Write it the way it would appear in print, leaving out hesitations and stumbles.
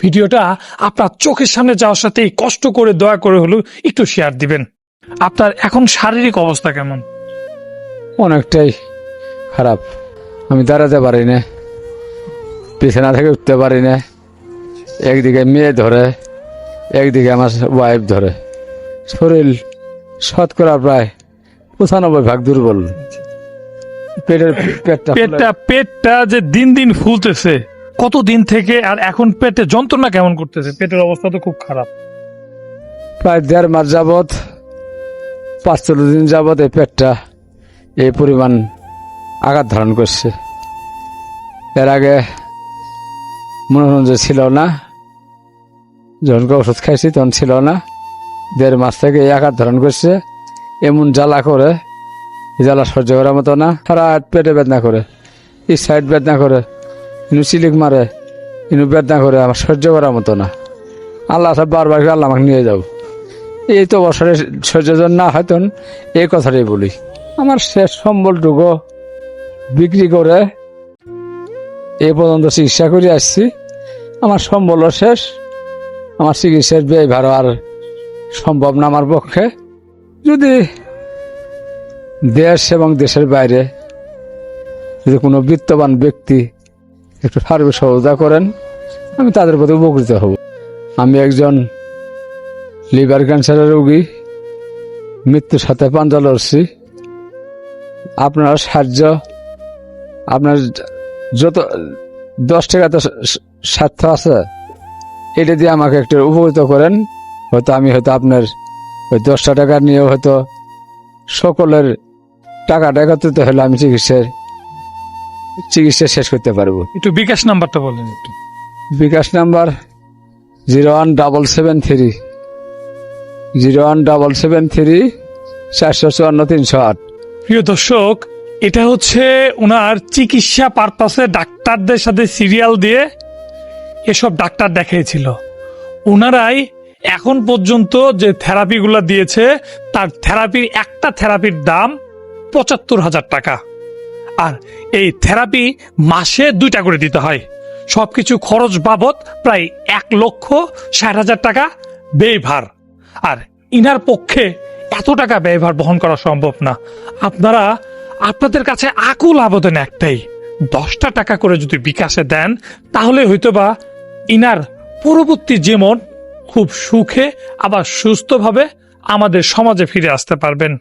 ভিডিওটা আপনার চোখের সামনে যাওয়ার সাথে কষ্ট করে দয়া করে হলেও একটু শেয়ার দিবেন। আপনার এখন শারীরিক অবস্থা কেমন? অনেকটাই খারাপ। আমি দাঁড়াতে পারি না, বিছানা থেকে উঠতে পারি না। একদিকে মেয়ে ধরে, একদিকে আমার ওয়াইফ ধরে। শরীর শতকরা প্রায় 95% দুর্বল। পেটটা যে দিন দিন ফুলতেছে কতদিন থেকে, আর এখন পেটে যন্ত্রণা কেমন করতেছে? পেটের অবস্থা তো খুব খারাপ। প্রায় 1.5 মাস যাবৎ, 45 দিন যাবৎ এই পেটটা এই পরিমাণ আঘাত ধারণ করছে। এর আগে মনে হল যে ছিল না, যখন ওষুধ খাইছি তখন ছিল না। 1.5 মাস থেকে এই আঘাত ধারণ করছে। এমন জ্বালা করে, জ্বালা সহ্য করার মতো না। সারা হাত পেটে বেদনা করে, এই সাইড বেদনা করে, ইনু চিলিক মারে, ইনু বেদনা করে, আমার সহ্য করার মতো না। আল্লাহ সব বারবার আল্লাহ আমাকে নিয়ে যাও। এই তো বছরে সহ্য না হয়তো এই কথাটাই বলি। আমার শেষ সম্বলটুকু বিক্রি করে এই পর্যন্ত চিকিৎসা করে আসছি। আমার সম্বলও শেষ। আমার চিকিৎসার ব্যয় ভার আর সম্ভব না আমার পক্ষে। যদি দেশ এবং দেশের বাইরে যদি কোনো বিত্তবান ব্যক্তি একটু সার্বিক সহযোগিতা করেন, আমি তাদের প্রতি উপকৃত হব। আমি একজন লিভার ক্যান্সারের রোগী, মৃত্যুর সাথে পাঞ্জা লড়ছি। আপনার সাহায্য, আপনার যত 10 টাকা তো স্বার্থ আছে, এটা দিয়ে আমাকে একটু উপকৃত করেন। আমি আপনার ওই 10টা টাকা নিয়েও সকলের টাকাটা একত্রিত হলে আমি চিকিৎসা শেষ করতে পারবো। একটু বিকাশ নাম্বারটা বলেন। একটু বিকাশ নাম্বার 01773 454 308। প্রিয় দর্শক, এটা হচ্ছে ওনার চিকিৎসা পারপাসে ডাক্তারদের সাথে সিরিয়াল দিয়ে এসব ডাক্তার দেখিয়েছিল। ওনারাই এখন পর্যন্ত যে থেরাপিগুলো দিয়েছে, তার একটা থেরাপির দাম 75,000 টাকা। আর এই থেরাপি মাসে 2টা করে দিতে হয়। সবকিছু খরচ বাবদ প্রায় 1,60,000 টাকা ব্যয়ভার। আর ইনার পক্ষে এত টাকা ব্যয়ভার বহন করা সম্ভব না। আপনাদের কাছে আকুল আবেদন একটাই, 10টা টাকা করে যদি বিকাশে দেন, তাহলে হয়তোবা ইনার পরবর্তী জীবন খুব সুখে আবার সুস্থভাবে আমাদের সমাজে ফিরে আসতে পারবেন।